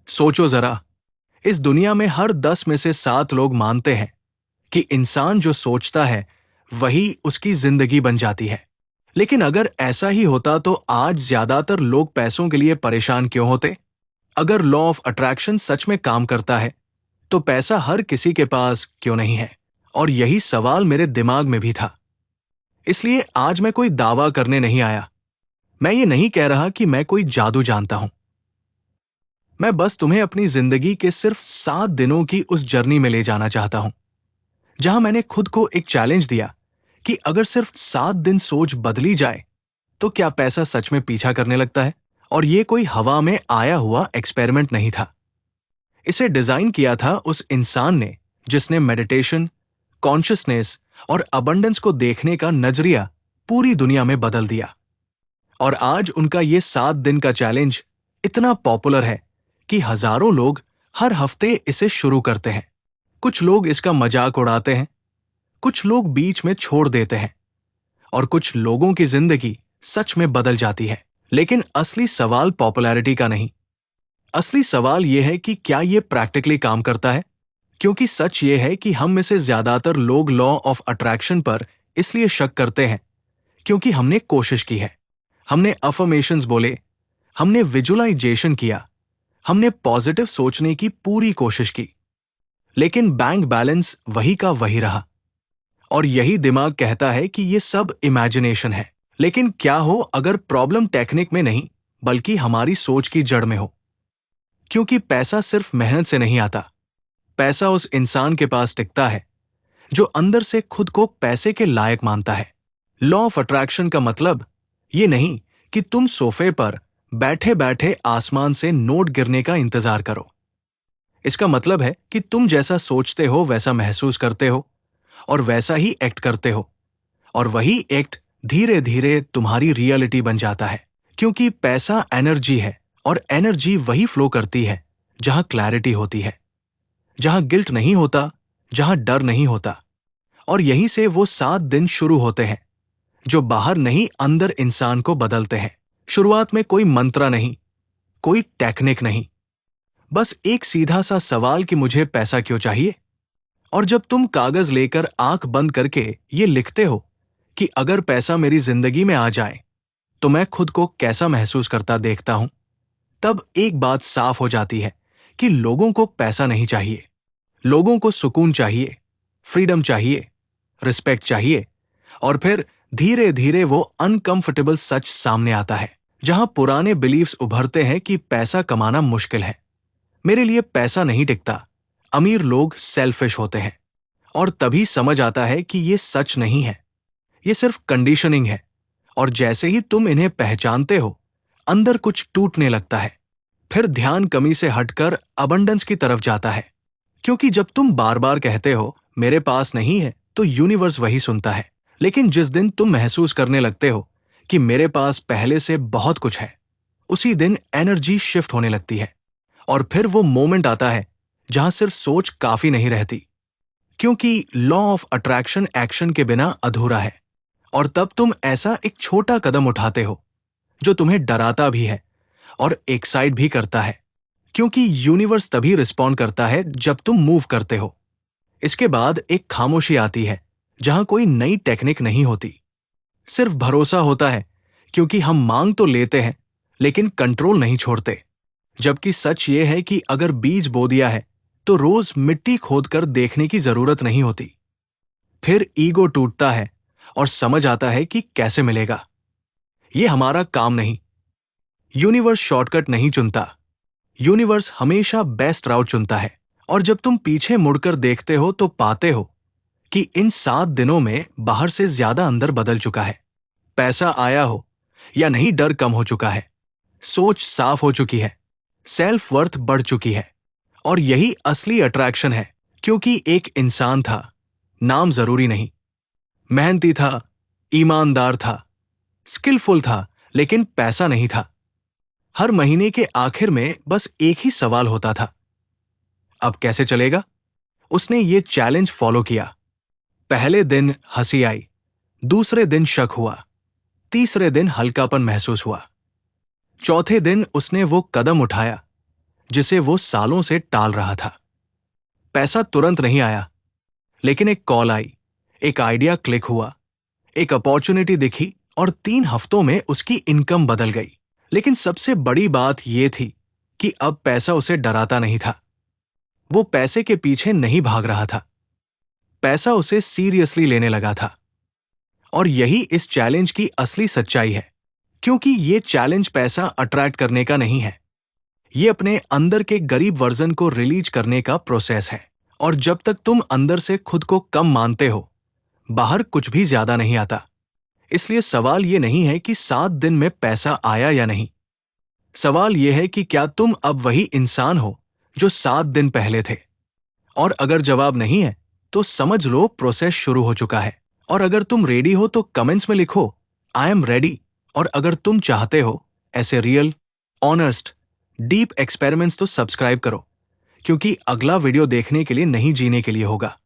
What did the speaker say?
सोचो जरा, इस दुनिया में हर 10 में से 7 लोग मानते हैं कि इंसान जो सोचता है वही उसकी जिंदगी बन जाती है। लेकिन अगर ऐसा ही होता तो आज ज्यादातर लोग पैसों के लिए परेशान क्यों होते? अगर लॉ ऑफ अट्रैक्शन सच में काम करता है तो पैसा हर किसी के पास क्यों नहीं है? और यही सवाल मेरे दिमाग में भी था। इसलिए आज मैं कोई दावा करने नहीं आया। मैं ये नहीं कह रहा कि मैं कोई जादू जानता हूं। मैं बस तुम्हें अपनी जिंदगी के सिर्फ 7 दिनों की उस जर्नी में ले जाना चाहता हूं, जहां मैंने खुद को एक चैलेंज दिया कि अगर सिर्फ 7 दिन सोच बदली जाए तो क्या पैसा सच में पीछा करने लगता है। और ये कोई हवा में आया हुआ एक्सपेरिमेंट नहीं था। इसे डिजाइन किया था उस इंसान ने जिसने मेडिटेशन, कॉन्शियसनेस और अबंडेंस को देखने का नजरिया पूरी दुनिया में बदल दिया। और आज उनका ये 7 दिन का चैलेंज इतना पॉपुलर है कि हजारों लोग हर हफ्ते इसे शुरू करते हैं। कुछ लोग इसका मजाक उड़ाते हैं, कुछ लोग बीच में छोड़ देते हैं, और कुछ लोगों की जिंदगी सच में बदल जाती है। लेकिन असली सवाल पॉपुलैरिटी का नहीं। असली सवाल यह है कि क्या यह प्रैक्टिकली काम करता है? क्योंकि सच यह है कि हम में से ज्यादातर लोग लॉ ऑफ अट्रैक्शन पर इसलिए शक करते हैं क्योंकि हमने कोशिश की है, हमने अफर्मेशंस बोले, हमने विजुअलाइजेशन किया, हमने पॉजिटिव सोचने की पूरी कोशिश की, लेकिन बैंक बैलेंस वही का वही रहा। और यही दिमाग कहता है कि यह सब इमेजिनेशन है। लेकिन क्या हो अगर प्रॉब्लम टेक्निक में नहीं बल्कि हमारी सोच की जड़ में हो? क्योंकि पैसा सिर्फ मेहनत से नहीं आता। पैसा उस इंसान के पास टिकता है जो अंदर से खुद को पैसे के लायक मानता है। लॉ ऑफ अट्रैक्शन का मतलब ये नहीं कि तुम सोफे पर बैठे बैठे आसमान से नोट गिरने का इंतजार करो। इसका मतलब है कि तुम जैसा सोचते हो वैसा महसूस करते हो और वैसा ही एक्ट करते हो, और वही एक्ट धीरे धीरे तुम्हारी रियलिटी बन जाता है। क्योंकि पैसा एनर्जी है, और एनर्जी वही फ्लो करती है जहां क्लैरिटी होती है, जहां गिल्ट नहीं होता, जहां डर नहीं होता। और यहीं से वो 7 दिन शुरू होते हैं जो बाहर नहीं अंदर इंसान को बदलते हैं। शुरुआत में कोई मंत्र नहीं, कोई टेक्निक नहीं, बस एक सीधा सा सवाल कि मुझे पैसा क्यों चाहिए। और जब तुम कागज लेकर आंख बंद करके ये लिखते हो कि अगर पैसा मेरी जिंदगी में आ जाए तो मैं खुद को कैसा महसूस करता देखता हूं, तब एक बात साफ हो जाती है कि लोगों को पैसा नहीं चाहिए। लोगों को सुकून चाहिए, फ्रीडम चाहिए, रिस्पेक्ट चाहिए। और फिर धीरे धीरे वो अनकंफर्टेबल सच सामने आता है, जहां पुराने बिलीफ्स उभरते हैं कि पैसा कमाना मुश्किल है। मेरे लिए पैसा नहीं टिकता, अमीर लोग सेल्फिश होते हैं। और तभी समझ आता है कि ये सच नहीं है, ये सिर्फ कंडीशनिंग है। और जैसे ही तुम इन्हें पहचानते हो, अंदर कुछ टूटने लगता है। फिर ध्यान कमी से हटकर अबंडेंस की तरफ जाता है। क्योंकि जब तुम बार बार कहते हो मेरे पास नहीं है, तो यूनिवर्स वही सुनता है। लेकिन जिस दिन तुम महसूस करने लगते हो कि मेरे पास पहले से बहुत कुछ है, उसी दिन एनर्जी शिफ्ट होने लगती है। और फिर वो मोमेंट आता है जहां सिर्फ सोच काफी नहीं रहती, क्योंकि लॉ ऑफ अट्रैक्शन एक्शन के बिना अधूरा है। और तब तुम ऐसा एक छोटा कदम उठाते हो जो तुम्हें डराता भी है और एक्साइट भी करता है, क्योंकि यूनिवर्स तभी रिस्पॉन्ड करता है जब तुम मूव करते हो। इसके बाद एक खामोशी आती है जहां कोई नई टेक्निक नहीं होती, सिर्फ भरोसा होता है। क्योंकि हम मांग तो लेते हैं लेकिन कंट्रोल नहीं छोड़ते। जबकि सच ये है कि अगर बीज बो दिया है तो रोज मिट्टी खोदकर देखने की जरूरत नहीं होती। फिर ईगो टूटता है और समझ आता है कि कैसे मिलेगा। ये हमारा काम नहीं। यूनिवर्स शॉर्टकट नहीं चुनता, यूनिवर्स हमेशा बेस्ट राउट चुनता है। और जब तुम पीछे मुड़कर देखते हो तो पाते हो कि इन 7 दिनों में बाहर से ज्यादा अंदर बदल चुका है। पैसा आया हो या नहीं, डर कम हो चुका है, सोच साफ हो चुकी है, सेल्फ वर्थ बढ़ चुकी है। और यही असली अट्रैक्शन है। क्योंकि एक इंसान था, नाम जरूरी नहीं, मेहनती था, ईमानदार था, स्किलफुल था, लेकिन पैसा नहीं था। हर महीने के आखिर में बस एक ही सवाल होता था, अब कैसे चलेगा? उसने ये चैलेंज फॉलो किया। पहले दिन हंसी आई, दूसरे दिन शक हुआ, तीसरे दिन हल्कापन महसूस हुआ, चौथे दिन उसने वो कदम उठाया जिसे वो सालों से टाल रहा था। पैसा तुरंत नहीं आया, लेकिन एक कॉल आई, एक आइडिया क्लिक हुआ, एक अपॉर्चुनिटी दिखी और 3 हफ्तों में उसकी इनकम बदल गई। लेकिन सबसे बड़ी बात यह थी कि अब पैसा उसे डराता नहीं था। वो पैसे के पीछे नहीं भाग रहा था, पैसा उसे सीरियसली लेने लगा था। और यही इस चैलेंज की असली सच्चाई है, क्योंकि ये चैलेंज पैसा अट्रैक्ट करने का नहीं है, ये अपने अंदर के गरीब वर्जन को रिलीज करने का प्रोसेस है। और जब तक तुम अंदर से खुद को कम मानते हो, बाहर कुछ भी ज्यादा नहीं आता। इसलिए सवाल ये नहीं है कि 7 दिन में पैसा आया या नहीं, सवाल यह है कि क्या तुम अब वही इंसान हो जो 7 दिन पहले थे। और अगर जवाब नहीं है तो समझ लो प्रोसेस शुरू हो चुका है। और अगर तुम रेडी हो तो कमेंट्स में लिखो आई एम रेडी। और अगर तुम चाहते हो ऐसे रियल, ऑनेस्ट, डीप एक्सपेरिमेंट्स तो सब्सक्राइब करो, क्योंकि अगला वीडियो देखने के लिए नहीं जीने के लिए होगा।